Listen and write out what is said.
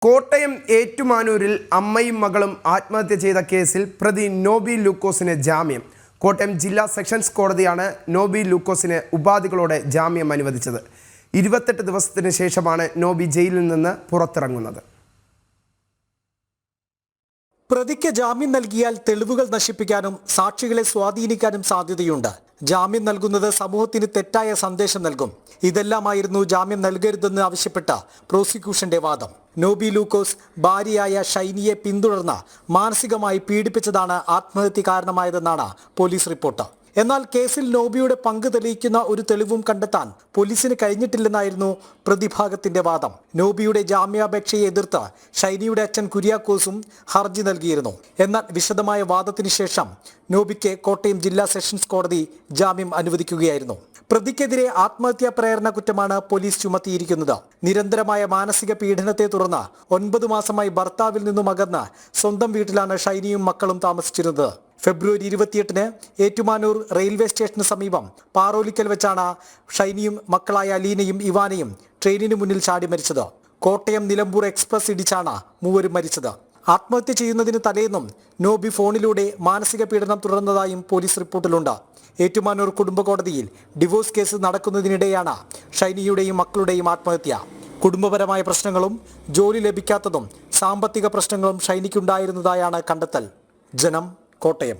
കോട്ടയം ഏറ്റുമാനൂരിൽ അമ്മയും മകളും ആത്മഹത്യ ചെയ്ത കേസിൽ പ്രതി നോബി ലൂക്കോസിന് ജാമ്യം. കോട്ടയം ജില്ലാ സെഷൻസ് കോടതിയാണ് നോബി ലൂക്കോസിന് ഉപാധികളോടെ ജാമ്യം അനുവദിച്ചത്. 28 ദിവസത്തിന് ശേഷമാണ് നോബി ജയിലിൽ നിന്ന് പുറത്തിറങ്ങുന്നത്. പ്രതിക്ക് ജാമ്യം നൽകിയാൽ തെളിവുകൾ നശിപ്പിക്കാനും സാക്ഷികളെ സ്വാധീനിക്കാനും സാധ്യതയുണ്ട്. ജാമ്യം നൽകുന്നത് സമൂഹത്തിന് തെറ്റായ സന്ദേശം നൽകും. ഇതെല്ലാമായിരുന്നു ജാമ്യം നൽകരുതെന്ന് ആവശ്യപ്പെട്ട പ്രോസിക്യൂഷന്റെ വാദം. നോബി ലൂക്കോസ് ഭാര്യയായ ഷൈനിയെ പിന്തുടർന്ന് മാനസികമായി പീഡിപ്പിച്ചതാണ് ആത്മഹത്യ കാരണമായതെന്നാണ് പോലീസ് റിപ്പോർട്ട്. എന്നാൽ കേസിൽ നോബിയുടെ പങ്ക് തെളിയിക്കുന്ന ഒരു തെളിവും കണ്ടെത്താൻ പോലീസിന് കഴിഞ്ഞിട്ടില്ലെന്നായിരുന്നു പ്രതിഭാഗത്തിന്റെ വാദം. നോബിയുടെ ജാമ്യാപേക്ഷയെ എതിർത്ത് ഷൈനിയുടെ അച്ഛൻ കുര്യാക്കോസും ഹർജി നൽകിയിരുന്നു. എന്നാൽ വിശദമായ വാദത്തിന് ശേഷം നോബിക്ക് കോട്ടയം ജില്ലാ സെഷൻസ് കോടതി ജാമ്യം അനുവദിക്കുകയായിരുന്നു. പ്രതിക്കെതിരെ ആത്മഹത്യാ പ്രേരണ കുറ്റമാണ് പോലീസ് ചുമത്തിയിരിക്കുന്നത്. നിരന്തരമായ മാനസിക പീഡനത്തെ തുടർന്ന് 9 മാസമായി ഭർത്താവിൽ നിന്നും അകന്ന് സ്വന്തം വീട്ടിലാണ് ഷൈനിയും മക്കളും താമസിച്ചിരുന്നത്. ഫെബ്രുവരി 28-ന് ഏറ്റുമാനൂർ റെയിൽവേ സ്റ്റേഷന് സമീപം പാറോലിക്കൽ വെച്ചാണ് ഷൈനിയും മക്കളായ അലീനയും ഇവാനയും ട്രെയിനിന് മുന്നിൽ ചാടി മരിച്ചത്. കോട്ടയം നിലമ്പൂർ എക്സ്പ്രസ് ഇടിച്ചാണ് മൂവരും മരിച്ചത്. ആത്മഹത്യ ചെയ്യുന്നതിന് തലേന്നും നോബി ഫോണിലൂടെ മാനസിക പീഡനം തുടർന്നതായും പോലീസ് റിപ്പോർട്ടിലുണ്ട്. ഏറ്റുമാനൂർ കുടുംബ കോടതിയിൽ ഡിവോഴ്സ് കേസ് നടക്കുന്നതിനിടെയാണ് ഷൈനിയുടെയും മക്കളുടെയും ആത്മഹത്യ. കുടുംബപരമായ പ്രശ്നങ്ങളും ജോലി ലഭിക്കാത്തതും സാമ്പത്തിക പ്രശ്നങ്ങളും ഷൈനിക്കുണ്ടായിരുന്നതായാണ് കണ്ടെത്തൽ. ജനം, കോട്ടയം.